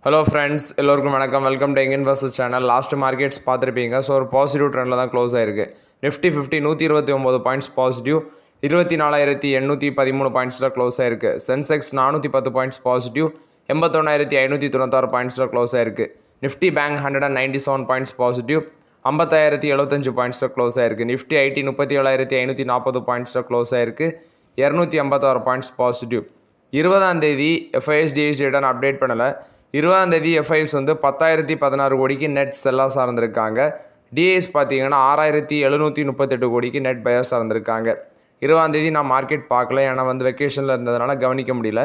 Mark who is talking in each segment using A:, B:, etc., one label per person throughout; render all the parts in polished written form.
A: Hello friends, எல்லோருக்கும் வணக்கம். Welcome to எங்கன் வர்சஸ் சேனல். லாஸ்ட் மார்க்கெட்ஸ் பார்த்துருப்பீங்க. ஸோ ஒரு பாசிட்டிவ் ட்ரெண்டில் தான் க்ளோஸ் ஆயிருக்கு. நிஃப்டி 129 பாயிண்ட்ஸ் பாசிட்டிவ், 24,813 பாயிண்ட்ஸில் க்ளோஸ் ஆயிருக்கு. சென்செக்ஸ் 410 பாயிண்ட்ஸ் பாசிட்டிவ், 81,596 பாயிண்ட்ஸில் க்ளோஸ் ஆயிருக்கு. நிஃப்டி பேங்க் 197 பாயிண்ட்ஸ் பாசிட்டிவ், 50,075 பாயிண்ட்ஸில் க்ளோஸ் ஆயிருக்கு. நிஃப்டி ஐடி 37,540 பாயிண்ட்ஸில் க்ளோஸ் ஆயிருக்கு. 256 பாயிண்ட்ஸ் பாசிட்டிவ். 20ஆம் தேதி FIS டேட்டான்னு அப்டேட் பண்ணலை. 20ஆம் தேதி FIS 10,016 கோடிக்கு நெட் செல்லாஸாக இருந்திருக்காங்க. டிஐஸ் பார்த்தீங்கன்னா 6,738 கோடிக்கு நெட் பயாஸாக இருந்திருக்காங்க. 20ஆம் தேதி நான் மார்க்கெட் பார்க்கல, ஏன்னா வெக்கேஷனில் இருந்ததுனால கவனிக்க முடியல.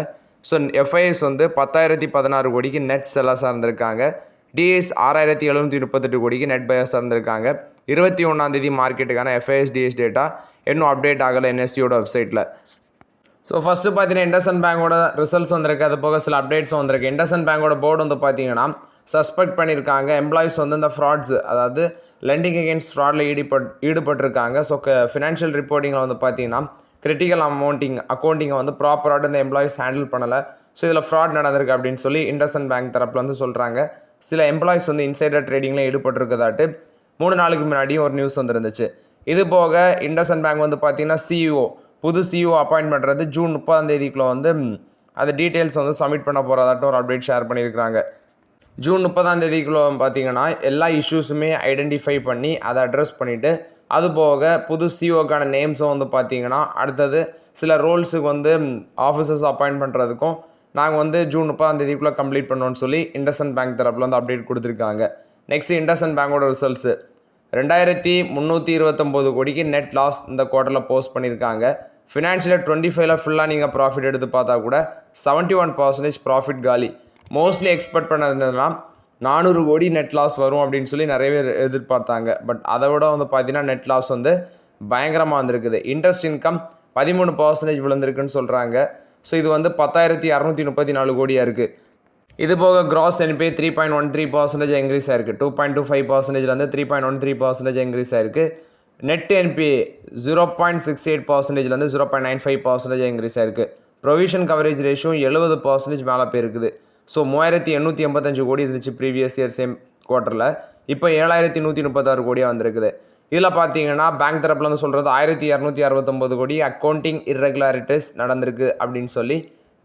A: ஸோ FIS 10,016 கோடிக்கு நெட் செல்லாஸாக இருந்திருக்காங்க. டிஐஸ் 6,738 கோடிக்கு நெட் பயாஸாக இருந்திருக்காங்க. 21ஆம் தேதி மார்க்கெட்டுக்கான FIS டேட்டா இன்னும் அப்டேட் ஆகலை NSEயோட வெப்சைட்டில். ஸோ ஃபஸ்ட்டு பார்த்தீங்கன்னா இண்டஸ்இண்ட் பேங்கோட ரிசல்ட்ஸ் வந்திருக்கு. அது போக சில அப்டேட்ஸும் வந்திருக்கு. இண்டஸ்இண்ட் பேங்கோட போர்டு பார்த்தீங்கன்னா சஸ்பெக்ட் பண்ணியிருக்காங்க எம்ப்ளாயிஸ் இந்த ஃப்ராட்ஸ், அதாவது லெண்டிங் அகேன்ஸ்ட் ஃப்ராடில் ஈடுபட்டிருக்காங்க. ஸோ ஃபினான்ஷியல் ரிப்போர்ட்டிங்கில் பார்த்தீங்கன்னா கிரிட்டிக்கல் அக்கௌண்டிங்கை ப்ராப்பராக இந்த எம்ப்ளாயிஸ் ஹேண்டில் பண்ணலை. ஸோ இதில் ஃப்ராட் நடந்திருக்கு அப்படின்னு சொல்லி இண்டஸ்இண்ட் பேங்க் தரப்பில் சொல்கிறாங்க. சில எம்ப்ளாயிஸ் இன்சைடர் ட்ரேடிங்கில் ஈடுபட்டிருக்கதாட்டு 3 நாளுக்கு முன்னாடியும் ஒரு நியூஸ் வந்துருந்துச்சு. இது போக இண்டஸ்இண்ட் பேங்க் பார்த்தீங்கன்னா புது CEO அப்பாயின்ட் பண்ணுறது ஜூன் 30ஆம் தேதிக்குள்ளே அது டீட்டெயில்ஸ் சப்மிட் பண்ண போகிறதாட்டும் ஒரு அப்டேட் ஷேர் பண்ணியிருக்கிறாங்க. ஜூன் 30ஆம் தேதிக்குள்ளே பார்த்தீங்கன்னா எல்லா இஷ்யூஸுமே ஐடென்டிஃபை பண்ணி அதை அட்ரஸ் பண்ணிவிட்டு, அது போக புது CEOக்கான நேம்ஸும் பார்த்தீங்கன்னா அடுத்தது சில ரோல்ஸுக்கு ஆஃபீஸர்ஸ் அப்பாயின்ட் பண்ணுறதுக்கும் நாங்கள் ஜூன் 30ஆம் தேதிக்குள்ளே கம்ப்ளீட் பண்ணோன்னு சொல்லி இண்டஸ்இண்ட் பேங்க் தரப்பில் அப்டேட் கொடுத்துருக்காங்க. நெக்ஸ்ட் இண்டஸ்இண்ட் பேங்கோட ரிசல்ட்ஸு 2,329 கோடிக்கு நெட் லாஸ் இந்த குவார்ட்டரில் போஸ்ட் பண்ணியிருக்காங்க. ஃபினான்ஷியல் 25ல் ஃபுல்லாக நீங்கள் ப்ராஃபிட் எடுத்து பார்த்தா கூட 71% ப்ராஃபிட் காலி. மோஸ்ட்லி எக்ஸ்பெக்ட் பண்ணதுனா 400 கோடி நெட் லாஸ் வரும் அப்படின்னு சொல்லி நிறைய பேர் எதிர்பார்த்தாங்க. பட் அதை விட பார்த்தீங்கன்னா நெட் லாஸ் பயங்கரமாக வந்திருக்குது. இன்ட்ரெஸ்ட் இன்கம் 13% விழுந்திருக்குன்னு சொல்கிறாங்க. ஸோ இது 10,634 கோடியாக இருக்குது. இது போக கிராஸ் NPA 3.13% இன்க்ரீஸ் ஆயிருக்கு. 2.25%லேருந்து 3.13% இன்க்ரீஸ் ஆயிருக்கு. நெட் NPA 0.68%லேருந்து 0.95% இன்க்ரீஸ் ஆயிருக்கு. ப்ரொவிஷன் கவரேஜ் ரேஷியோ 70% மேலே போயிருக்குது. ஸோ 3,885 கோடி இருந்துச்சு ப்ரீவியஸ் இயர் சேம் குவார்ட்டரில். இப்போ 7,136 கோடியாக வந்திருக்குது. இதில் பார்த்தீங்கன்னா பேங்க் தரப்பில் சொல்கிறது 1,269 கோடி அக்கௌண்டிங் இர்ரெகுலாரிட்டிஸ் நடந்திருக்கு அப்படின்னு சொல்லி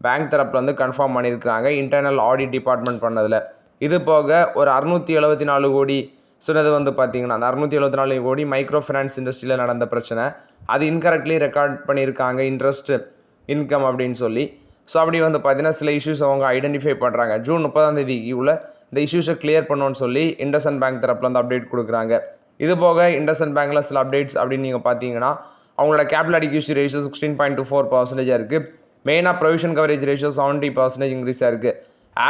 A: பேங்க் தரப்பில் கன்ஃபார்ம் பண்ணியிருக்கிறாங்க இன்டர்னல் ஆடிட் டிபார்ட்மெண்ட் பண்ணதில். இது போக ஒரு 674 கோடி சொன்னது பார்த்தீங்கன்னா அந்த 674 கோடி மைக்ரோ ஃபினான்ஸ் இண்டஸ்ட்ரியில் நடந்த பிரச்சனை, அது இன்கரெக்ட்லி ரெக்கார்ட் பண்ணியிருக்காங்க இன்ட்ரெஸ்ட் இன்கம் அப்படின்னு சொல்லி. ஸோ அப்படி பார்த்தீங்கன்னா சில இஷ்யூஸ் அவங்க ஐடென்டிஃபை பண்ணுறாங்க. ஜூன் 30ஆம் தேதிக்கு உள்ள இந்த இஷ்யூஸை கிளியர் பண்ணோன்னு சொல்லி இண்டஸ்இண்ட் பேங்க் தரப்பில் அப்டேட் கொடுக்குறாங்க. இது போக இண்டஸ்இண்ட் பேங்க்கில் சில அப்டேட்ஸ் அப்படின்னு நீங்கள் பார்த்தீங்கன்னா அவங்களோட கேபிட்டல் அடிக்யூசி ரேஷியோ 16.24% இருக்குது. மெயினாக ப்ரொவிஷன் கவரேஜ் ரேஷியோ 70% இன்க்ரீஸ் ஆயிருக்கு.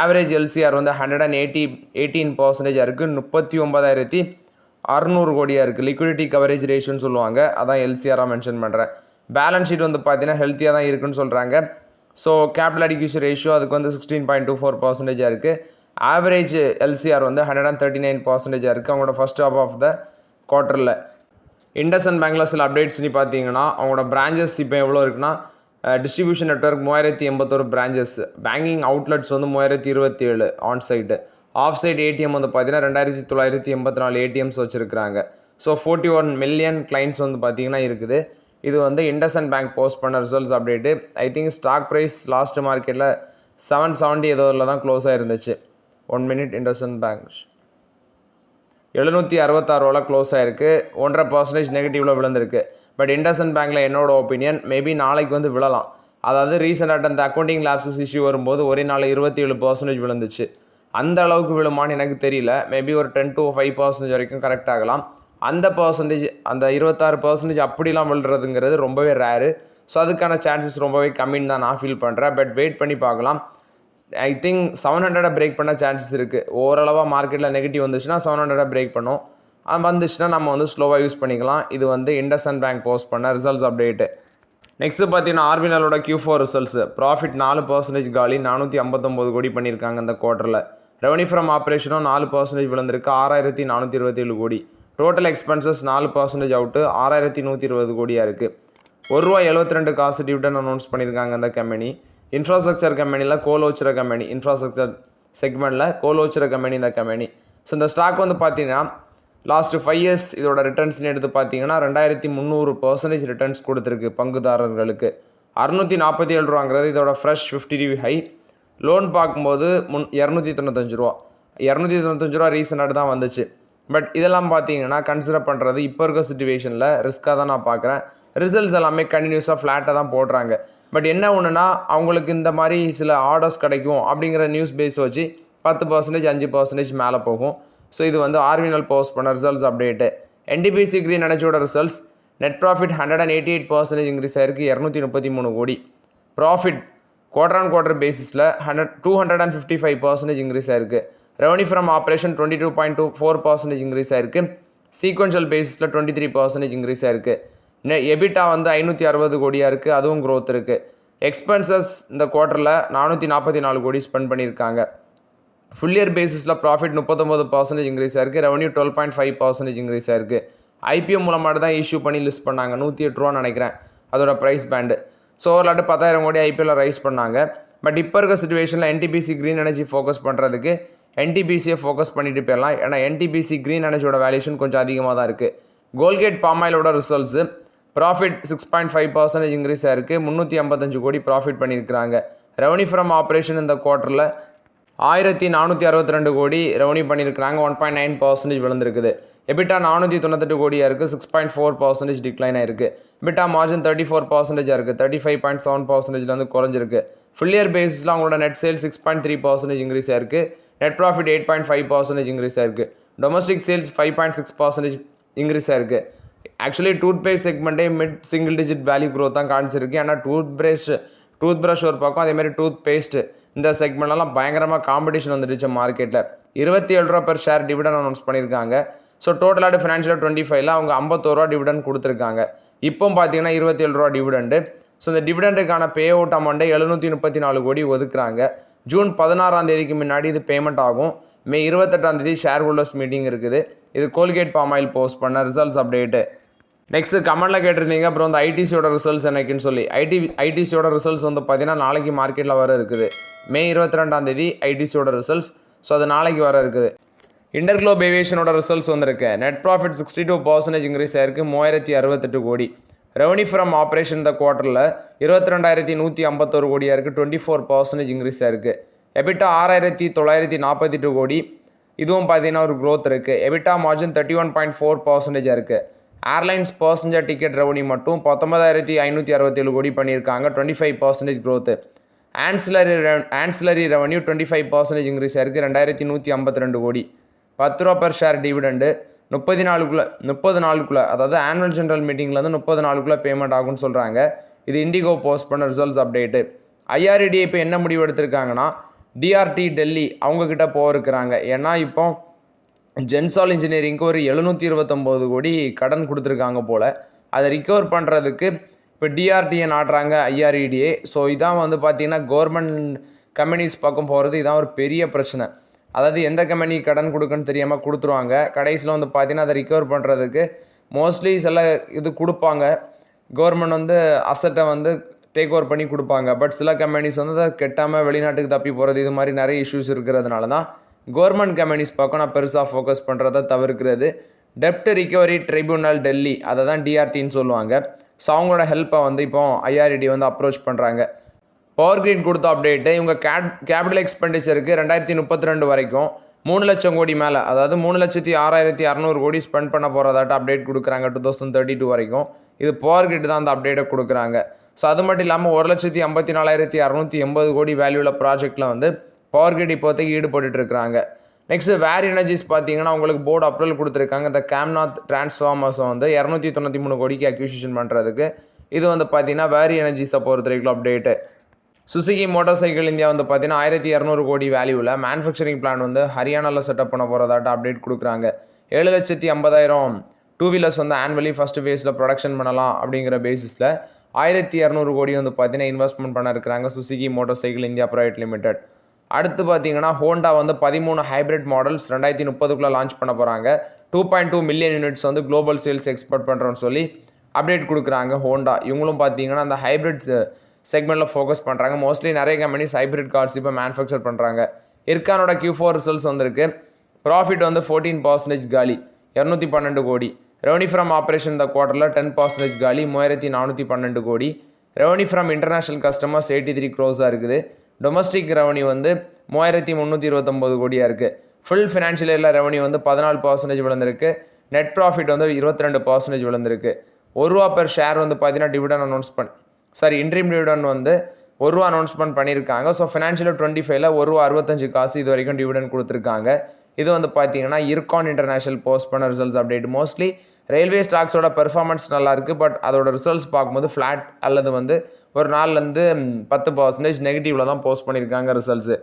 A: ஆவரேஜ் LCR 118% இருக்குது. 39,600 கோடியாக இருக்குது. லிக்விடிட்டி கவரேஜ் ரேஷியோன்னு சொல்லுவாங்க, அதான் LCRஆக மென்ஷன் பண்ணுறேன். பேலன்ஸ் ஷீட் பார்த்தீங்கன்னா ஹெல்த்தியாக தான் இருக்குன்னு சொல்கிறாங்க. ஸோ கேபிட்டல் அடிக்யூசி ரேஷியோ அதுக்கு 16.24% இருக்குது. ஆவரேஜ் LCR 139% இருக்குது அவங்களோட ஃபர்ஸ்ட் ஹாஃப் ஆஃப் த குவார்ட்டரில். இண்டஸ்இண்ட் பேங்க்கில் சில அப்டேட்ஸ் நீ பார்த்தீங்கன்னா அவங்களோட பிரான்ச்சஸ் இப்போ எவ்வளோ இருக்குன்னா distribution network 3,081 branches, banking outlets 3,027 onsite, off site ATM பார்த்தீங்கன்னா 2,984 ATMs வச்சுருக்கிறாங்க. ஸோ 41 மில்லியன் கிளைண்ட்ஸ் பார்த்தீங்கன்னா இருக்குது. இது இண்டஸ்இண்ட் பேங்க் போஸ்ட் பண்ண results update. I think stock price last மார்க்கெட்டில் 770 ஏதோவில் தான் க்ளோஸ் ஆகிருந்துச்சு. 1 மினிட். இண்டஸ்இண்ட் பேங்க் 766 க்ளோஸ் ஆகிருக்கு. 1.5% நெகட்டிவில் விழுந்திருக்கு. பட் இண்டஸ்இண்ட் பேங்க்கில் என்னோட ஒப்பீனியன் மேபி நாளைக்கு விழலாம். அதாவது ரீசெண்டாக அந்த அக்கௌண்டிங் லேப்ஸஸ் இஷ்யூ வரும்போது ஒரே நாள் 27% விழுந்துச்சு. அந்த அளவுக்கு விழுமான்னு எனக்கு தெரியல. மேபி ஒரு 10 to 5% வரைக்கும் கரெக்ட் ஆகலாம். அந்த பர்சன்டேஜ் அந்த 26% அப்படிலாம் விழுறதுங்கிறது ரொம்பவே ரேரு. ஸோ அதுக்கான சான்சஸ் ரொம்பவே கம்மின்னு தான் நான் ஃபீல் பண்ணுறேன். பட் வெயிட் பண்ணி பார்க்கலாம். ஐ திங்க் 700 பிரேக் பண்ண சான்சஸ் இருக்குது. ஓரளவாக மார்க்கெட்டில் நெகட்டிவ் வந்துச்சுன்னா 700 பிரேக் பண்ணும். வந்துச்சுன்னா நம்ம ஸ்லோவாக யூஸ் பண்ணிக்கலாம். இது இண்டஸ்இண்ட் பேங்க் போஸ்ட் பண்ண ரிசல்ட்ஸ் அப்டேட்டு. நெக்ஸ்ட்டு பார்த்தீங்கன்னா ஆர்பிஎல்ஓட Q4 ரிசல்ட்ஸு. ப்ராஃபிட் 4% காலி, 459 கோடி பண்ணியிருக்காங்க இந்த குவார்ட்டரில். ரெவன்யூ ஃப்ரம் ஆப்ரேஷனும் 4% விழுந்திருக்கு, 6,427 கோடி. டோட்டல் எக்ஸ்பென்சஸ் 4% அவுட்டு, 6,120 கோடியாக இருக்குது. ₹1.72 டிவிடன் அனௌன்ஸ் பண்ணியிருக்காங்க இந்த கம்பெனி. இன்ஃப்ராஸ்ட்ரக்சர் கம்பெனியில் கோல் வச்சுற கம்பெனி இன்ஃப்ராஸ்ட்ரக்சர் செக்மெண்ட்டில் கோல் வச்சுற கம்பெனி இந்த கம்பெனி. ஸோ இந்த ஸ்டாக் வந்து பார்த்தீங்கன்னா லாஸ்ட்டு 5 இயர்ஸ் இதோட ரிட்டர்ன்ஸ்னு எடுத்து பார்த்தீங்கன்னா 2300% ரிட்டர்ன்ஸ் கொடுத்துருக்கு பங்குதாரர்களுக்கு. 647 ரூபாங்கிறது இதோட ஃப்ரெஷ் 50 ஹை. லோன் பார்க்கும்போது 295 ரூபா. 295 ரூபா ரீசெண்டாக தான் வந்துச்சு. பட் இதெல்லாம் பார்த்தீங்கன்னா கன்சிடர் பண்ணுறது இப்போ இருக்க சுச்சுவேஷனில் ரிஸ்க்காக தான் நான் பார்க்குறேன். ரிசல்ட்ஸ் எல்லாமே கண்டினியூஸாக ஃப்ளாட்டாக தான் போடுறாங்க. பட் என்ன ஒன்றுனா அவங்களுக்கு இந்த மாதிரி சில ஆர்டர்ஸ் கிடைக்கும் அப்படிங்கிற நியூஸ் பேஸ் வச்சு 10% 5% மேலே போகும். ஸோ இது வந்து ஆர்வினல் போஸ்ட் பண்ண ரிசல்ட்ஸ் அப்டேட்டு. என்டிபிசி கிரீன் எனர்ஜியோட ரிசல்ட்ஸ் நெட் ப்ராஃபிட் 188% இன்க்ரீஸ் ஆயிருக்கு, 233 கோடி. ப்ராஃபிட் குவார்டர் ஆன் குவார்டர் பேசிஸில் 255% இன்க்ரீஸ் ஆயிருக்கு. ரெவன்யூ ஃப்ரம் ஆப்ரேஷன் 22.24% இன்க்ரீஸ் ஆயிருக்கு. சீக்வென்ஷியல் பேசிஸில் 23% இன்க்ரீஸ் ஆயிருக்கு. எபிட்டா வந்து 560 கோடியாக இருக்குது, அதுவும் க்ரோத் இருக்குது. எக்ஸ்பென்சஸ் இந்த குவார்ட்டரில் 444 கோடி ஸ்பெண்ட் பண்ணியிருக்காங்க. ஃபுல் இயர் பேசிஸில் ப்ராஃபிட் 39% இன்க்ரீஸ் ஆயிருக்கு. ரெவன்யூ 12.5% இன்க்ரீஸ் ஆயிருக்கு. ஐபிஓ மூலமாக தான் இஷ்யூ பண்ணி லிஸ்ட் பண்ணாங்க, 108 ரூபான்னு நினைக்கிறேன் அதோட ப்ரைஸ் பேண்டு. ஸோ ஓரளவு 10,000 கோடி ஐபிஓவில் ரைஸ் பண்ணாங்க. பட் இப்போ இருக்க சுச்சுவேஷனில் என்டிபிசி க்ரீன் எனர்ஜி ஃபோக்கஸ் பண்ணுறதுக்கு என்டிபிசியை ஃபோக்கஸ் பண்ணிட்டு போயிடலாம். ஏன்னா என்டிபிசி க்ரீன் எனர்ஜியோட வேல்யூஷன் கொஞ்சம் அதிகமாக தான் இருக்குது. கோல்கேட் பாமாயிலோட ரிசல்ட்ஸு ப்ராஃபிட் 6.5% இன்க்ரீஸ் ஆயிருக்கு, 355 கோடி ப்ராஃபிட் பண்ணியிருக்கிறாங்க. ரெவன்யூ ஃப்ரம் ஆப்ரேஷன் இந்த குவார்ட்டரில் 1462 கோடி ரெவன்யூ பண்ணியிருக்கிறாங்க, 1.9% விழுந்திருக்குது. எபிட்டா 498 கோடியாக இருக்குது, 6.4% டிக்ளைன் ஆயிருக்கு. எபிட்டா மார்ஜின் 34% இருக்குது, 35.7% வந்து குறைஞ்சிருக்கு. ஃபுல் இயர் பேசிஸில் அவங்களோட நெட் சேல்ஸ் 6.3% இன்க்ரீஸ் ஆயிருக்கு. நெட் ப்ராஃபிட் 8.5% இன்க்ரீஸ் ஆயிருக்கு. டொமஸ்டிக் சேல்ஸ் 5.6% இன்க்ரீஸ் ஆயிருக்கு. ஆக்சுவலி டூத் பேஸ்ட் செக்மெண்ட்டே mid single digit value growth தான் காமிச்சிருக்கு. ஆனால் டூத் ப்ரஷ் ஒரு பக்கம், அதேமாதிரி டூத் பேஸ்ட்டு இந்த செக்மெண்ட்லாம் பயங்கரமாக காம்படிஷன் வந்துடுச்சு மார்க்கெட்டில். 27 ரூபா பெர் ஷேர் டிவிடன் அனௌன்ஸ் பண்ணியிருக்காங்க. ஸோ டோட்டலாக ஃபினான்ஷியல் 25ல் அவங்க 51 ரூபா டிவிடன் கொடுத்துருக்காங்க. இப்போ பார்த்தீங்கன்னா 27 ரூபா டிவிடெண்டு. ஸோ இந்த டிவிடெண்டுக்கான பே அவுட் அமௌண்ட்டை 734 கோடி ஒதுக்குறாங்க. ஜூன் 16 முன்னாடி இது பேமெண்ட் ஆகும். மே 28 ஷேர் ஹோல்டர்ஸ் மீட்டிங் இருக்குது. இது கோல்கேட் பாமாயில் போஸ்ட் பண்ண ரிசல்ட்ஸ் அப்டேட்டு. நெக்ஸ்ட்டு கமெண்டில் கேட்டிருந்தீங்க அப்புறம் வந்து ஐடிசியோட ரிசல்ட்ஸ் என்னைக்குன்னு சொல்லி. ஐடிசியோட ரிசல்ட்ஸ் வந்து பார்த்தீங்கன்னா நாளைக்கு மார்க்கெட்டில் வர இருக்குது. மே 22 ஐடிசியோட ரிசல்ட்ஸ். ஸோ அது நாளைக்கு வர இருக்குது. இன்டர்குளோப் ஏவியேஷனோட ரிசல்ட்ஸ் வந்திருக்கு. நெட் ப்ராஃபிட் 62% இன்க்ரீஸ் ஆயிருக்கு, 3068 கோடி. ரெவன்யூ ஃப்ரம் ஆப்ரேஷன் இந்த குவார்ட்டரில் 22,151 கோடியாக இருக்குது, 24% இன்க்ரீஸ் ஆயிருக்கு. எபிட்டா 6,948 கோடி, இதுவும் பார்த்தீங்கன்னா ஒரு க்ரோத் இருக்குது. எபிட்டா மார்ஜின் 31.4% இருக்குது. ஏர்லைன்ஸ் பர்சஞ்சர் டிக்கெட் ரெவன்யூ மட்டும் 19,567 கோடி பண்ணியிருக்காங்க, 25% க்ரோத்து. ஆன்சிலரி ரெவன்யூ 25% இன்க்ரீஸ் ஆயிருக்கு, 2,152 கோடி. 10 ரூபா பெர் ஷேர் டிவிடெண்டு 30 நாளுக்குள்ளே அதாவது ஆனுவல் ஜென்ரல் மீட்டிங்லேருந்து 30 நாளுக்குள்ளே பேமெண்ட் ஆகும்னு சொல்கிறாங்க. இது இண்டிகோ போஸ்ட் பண்ண ரிசல்ட்ஸ் அப்டேட்டு. ஐஆர்இடி இப்போ என்ன முடிவு எடுத்திருக்காங்கன்னா டிஆர்டி டெல்லி அவங்கக்கிட்ட போயிருக்கிறாங்க. ஏன்னா இப்போ ஜென்சால் இன்ஜினியரிங்க்கு ஒரு 729 கோடி கடன் கொடுத்துருக்காங்க போல். அதை ரிகவர் பண்ணுறதுக்கு இப்போ டிஆர்டியை நாட்டுறாங்க ஐஆர்இடிஏ. ஸோ இதான் வந்து பார்த்திங்கன்னா கவர்மெண்ட் கம்பெனிஸ் பக்கம் போகிறது இதான் ஒரு பெரிய பிரச்சனை. அதாவது எந்த கம்பெனி கடன் கொடுக்குன்னு தெரியாமல் கொடுத்துருவாங்க. கடைசியில் வந்து பார்த்திங்கன்னா அதை ரிகவர் பண்ணுறதுக்கு மோஸ்ட்லி சில இது கொடுப்பாங்க. கவர்மெண்ட் வந்து அசட்டை வந்து டேக் ஓவர் பண்ணி கொடுப்பாங்க. பட் சில கம்பெனிஸ் வந்து அதை கெட்டாமல் வெளிநாட்டுக்கு தப்பி போகிறது, இது மாதிரி நிறைய இஷ்யூஸ் இருக்கிறதுனால தான் கவர்மெண்ட் கம்பெனிஸ் பக்கம் நான் பெருசாக ஃபோக்கஸ் பண்ணுறதை தவிர்க்கிறது. டெப்ட் ரிகவரி ட்ரிபியூனல் டெல்லி, அதை தான் டிஆர்டின்னு சொல்லுவாங்க. ஸோ அவங்களோட ஹெல்ப்பை வந்து இப்போ ஐஆர்இடி வந்து அப்ரோச் பண்ணுறாங்க. பவர் கிரிட் கொடுத்த அப்டேட்டு இவங்க கேபிட்டல் எக்ஸ்பெண்டிச்சருக்கு 2032 வரைக்கும் 3 லட்சம் கோடி மேலே, அதாவது 3,06,600 கோடி ஸ்பெண்ட் பண்ண போகிறதாட்ட அப்டேட் கொடுக்குறாங்க 2032 வரைக்கும். இது பவர் கிரிட் தான் அந்த அப்டேட்டை கொடுக்குறாங்க. ஸோ அது மட்டும் இல்லாமல் 1,54,680 கோடி வேல்யூவில் ப்ராஜெக்டில் வந்து பவர் கிரிட் இப்போதைக்கு ஈடுபட்டு இருக்கிறாங்க. நெக்ஸ்ட் வேர் எனர்ஜிஸ் பார்த்தீங்கன்னா உங்களுக்கு போர்டு அப்ரூவல் கொடுத்துருக்காங்க. இந்த கேம்நாத் டிரான்ஸ்ஃபார்மர்ஸை வந்து 293 கோடிக்கு அக்யூசிஷன் பண்ணுறதுக்கு. இது வந்து பார்த்தீங்கன்னா வேர் எனர்ஜிஸை பொறுத்த வரைக்கும் update. Suzuki motor cycle India வந்து பார்த்தீங்கன்னா 1,200 கோடி வேல்யூவில் மேனுஃபேக்சரிங் பிளான் வந்து ஹரியானாவில் செட்டப் பண்ண போகிறதாட்ட அப்டேட் கொடுக்குறாங்க. 7,50,000 டூ வீலர்ஸ் வந்து ஆனுவலி ஃபஸ்ட்டு ஃபேஸில் ப்ரொடக்ஷன் பண்ணலாம் அப்படிங்கிற பேசிஸில் 1,200 கோடி வந்து பார்த்தீங்கன்னா இன்வெஸ்ட்மெண்ட் பண்ண இருக்கிறாங்க Suzuki motor cycle India private limited. அடுத்து பார்த்தீங்கன்னா ஹோண்டா வந்து 13 ஹைப்ரிட் மாடல்ஸ் 2030 லான்ச் பண்ண போகிறாங்க. 2.2 மில்லியன் யூனிட்ஸ் வந்து குளோபல் சேல்ஸ் எக்ஸ்போர்ட் பண்ணுறோன்னு சொல்லி அப்டேட் கொடுக்குறாங்க ஹோண்டா. இவங்களும் பார்த்தீங்கன்னா அந்த ஹைப்ரிட் செக்மெண்ட்டில் ஃபோக்கஸ் பண்ணுறாங்க. மோஸ்ட்லி நிறைய கம்பெனிஸ் ஹைப்ரிட் கார்ஸ் இப்போ மேனுஃபேக்சர் பண்ணுறாங்க. இர்கானோட Q4 ரிசல்ட்ஸ் வந்திருக்கு. ப்ராஃபிட் வந்து 14% காலி 212 கோடி. ரெவன்யூ ஃப்ரம் ஆப்ரேஷன் இந்த குவார்ட்டரில் 10% காலி 3412 கோடி. ரெவன்யூ ஃப்ரம் இன்டர்நேஷனல் கஸ்டமர்ஸ் 83 க்ரோஸாக இருக்குது. டொமஸ்டிக் ரெவன்யூ வந்து 3329 கோடியாக இருக்குது. ஃபுல் ஃபினான்ஷியல் இயரில் ரெவன்யூ வந்து 14% விழுந்திருக்கு. நெட் ப்ராஃபிட் வந்து 22% விழுந்திருக்கு. ₹1 பெர் ஷேர் வந்து பார்த்தீங்கன்னா டிவிடன் இன்ட்ரீம் டிவிடன் வந்து ₹1 அனௌன்ஸ்மெண்ட் பண்ணியிருக்காங்க. ஸோ ஃபினான்ஷியல் 25ல் ₹1.65 காசு இது வரைக்கும் டிவிடன் கொடுத்துருக்காங்க. இது வந்து பார்த்தீங்கன்னா இர்கான் இன்டர்நேஷனல் போஸ்ட் பண்ண ரிசல்ட்ஸ் அப்டேட். மோஸ்ட்லி ரயில்வே ஸ்டாக்ஸோட பெர்ஃபார்மன்ஸ் நல்லாயிருக்கு. பட் அதோட ரிசல்ட்ஸ் பார்க்கும்போது ஃப்ளாட் அல்லது வந்து ஒரு நாள்லேருந்து 10% நெகட்டிவில் தான் போஸ்ட் பண்ணியிருக்காங்க ரிசல்ட்ஸு.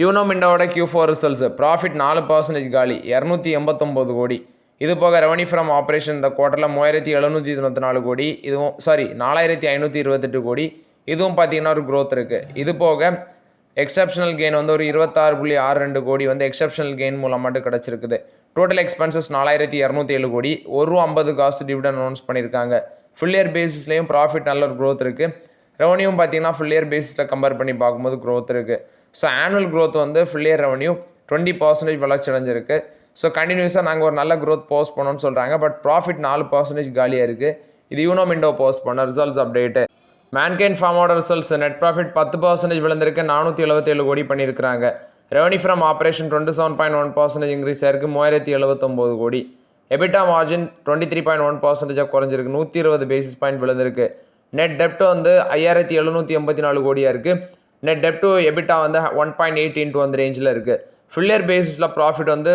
A: யூனோ மிண்டாவோட Q4 ரிசல்ட்ஸு ப்ராஃபிட் 4% காலி 289 கோடி. இது போக ரெவன்யூ ஃப்ரம் ஆப்ரேஷன் இந்த குவார்ட்டரில் 3794 கோடி. இதுவும் 4528 கோடி. இதுவும் பார்த்தீங்கன்னா ஒரு க்ரோத் இருக்குது. இது போக எக்ஸப்ஷனல் கெயின் வந்து ஒரு 26.62 கோடி வந்து எக்ஸப்ஷனல் கெயின் மூலம் மட்டும் கிடச்சிருக்குது. டோட்டல் எக்ஸ்பென்சஸ் 4207 கோடி. ₹1.50 காசு டிவிடன் அனௌன்ஸ் பண்ணியிருக்காங்க. ஃபுல் இயர் பேசிஸ்லேயும் ப்ராஃபிட் நல்ல ஒரு க்ரோத் இருக்குது. ரெவன்யூவும் பார்த்தீங்கன்னா ஃபுல் இயர் பேசிஸில் கம்பேர் பண்ணி பார்க்கும்போது க்ரோத் இருக்குது. ஸோ ஆனுவல் க்ரோத் வந்து ஃபுல் இயர் ரெவன்யூ 20% வளர்ச்சி அடைஞ்சிருக்கு. ஸோ கண்டினியூஸாக நாங்கள் ஒரு நல்ல க்ரோத் போஸ்ட் பண்ணோன்னு சொல்கிறாங்க. பட் ப்ராஃபிட் 4% காலியாக இருக்குது. இது யூனோ மிண்டோ போஸ்ட் பண்ண ரிசல்ட்ஸ் அப்டேட்டு. மேன்கைண்ட் ஃபார்மோட ரிசல்ட்ஸ் நெட் ப்ராஃபிட் 10% விழுந்திருக்கு. 477 கோடி பண்ணியிருக்கிறாங்க. ரெவன்யூ ஃப்ரம் ஆப்ரேஷன் 27.1% இன்க்ரீஸ் ஆயிருக்கு. 3079 கோடி. எபிட்டா மார்ஜின் 23.1% குறைஞ்சிருக்கு. 120 பேசிஸ் பாயிண்ட் விழுந்திருக்கு. நெட் டெப்ட் வந்து 5784 கோடியாக இருக்குது. நெட் டெப்ட் டு எபிட்டா வந்து 1.8 into அந்த ரேஞ்சில் இருக்குது. ஃபுல் இயர் பேசிஸில் ப்ராஃபிட் வந்து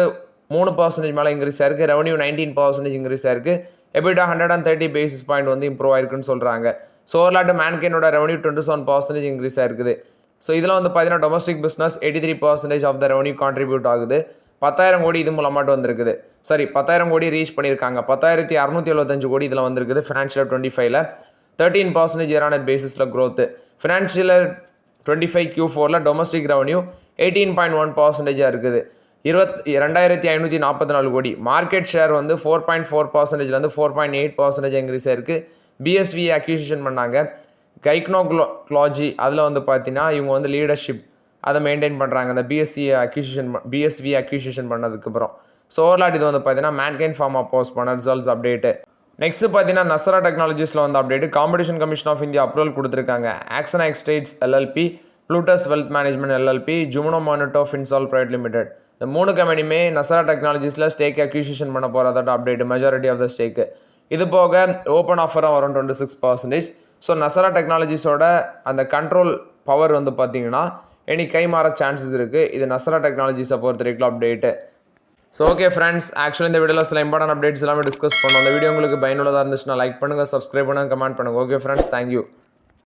A: 3% மேலே இன்க்ரீஸ் ஆயிருக்கு. ரெவன்யூ 19% இன்க்ரீஸ் ஆயிருக்கு. எபிட்டா 130 பேசிஸ் பாயிண்ட் வந்து இம்ப்ரூவ் ஆயிருக்குன்னு சொல்கிறாங்க. ஸோ ஓவர்லாட்டு மேன்கைனோட ரெவன்யூ 27% இன்க்ரீஸ் ஆயிருக்குது. ஸோ இதில் வந்து பார்த்தீங்கன்னா domestic business 83% of the revenue contribute ஆகுது. 10,000 கோடி இது மூலமாட்டு வந்திருக்குது. 10,000 கோடி ரீச் பண்ணியிருக்காங்க. 10,675 கோடி இதில் வந்திருக்குது. ஃபினான்ஷியல் 25ல் 13% இயர் ஆன் பேசிஸில் க்ரோத்து. ஃபினான்ஷியல் 25 Q4ல் டொமஸ்டிக் ரெவன்யூ 18.1% இருக்குது. 22,544 கோடி. மார்க்கெட் ஷேர் வந்து 4.4%லேருந்து 4.8% இன்க்ரீஸ் ஆயிருக்கு. பிஎஸ்வி அக்யூசிஷன் பண்ணாங்க. கைக்னோக்ளாஜி அதில் வந்து பார்த்தீங்கன்னா இவங்க வந்து லீடர்ஷிப் அதை மெயின்டைன் பண்ணுறாங்க. அந்த பிஎஸ்வி அக்யூசிஷன் பண்ணதுக்கப்புறம். ஸோ ஓவர்லாட் இது வந்து பார்த்தீங்கன்னா மேன்கைண்ட் ஃபார்மா போஸ்ட் பண்ண ரிசல்ட்ஸ் அப்டேட்டு. நெக்ஸ்ட் பார்த்தீங்கன்னா நசரா டெக்னாலஜிஸில் வந்து update. Competition commission of India approval கொடுத்துருக்காங்க. Action estates LLP, Plutus wealth management LLP, ஜுமனோ மானிட்டோ ஃபின்சால் பிரைவேட் லிமிடெட் இந்த 3 கம்பெனியுமே நசரா டெக்னாலஜிஸில் ஸ்டேக் அக்யூசிஷன் பண்ண போகிறதோட update. Majority of the stake. இது போக ஓப்பன் ஆஃபராக வரும் 26%. ஸோ நசரா டெக்னாலஜிஸோட அந்த கண்ட்ரோல் பவர் வந்து பார்த்தீங்கன்னா இனி கை மாற சான்சஸ் இருக்குது. இது நசரா டெக்னாலஜிஸை பொறுத்த வரைக்கும் update. So okay friends, actually இந்த வீடியோவில் சில இம்பார்ட்டன்ட் அப்டேட்ஸ் எல்லாமே டிஸ்கஸ் பண்ணோம். அந்த வீடியோ உங்களுக்கு பயனுள்ளதாக இருந்துச்சுன்னா லைக் பண்ணுங்கள், சப்ஸ்கிரைப் பண்ணுங்கள், கமெண்ட் பண்ணுங்கள். Okay friends, thank you.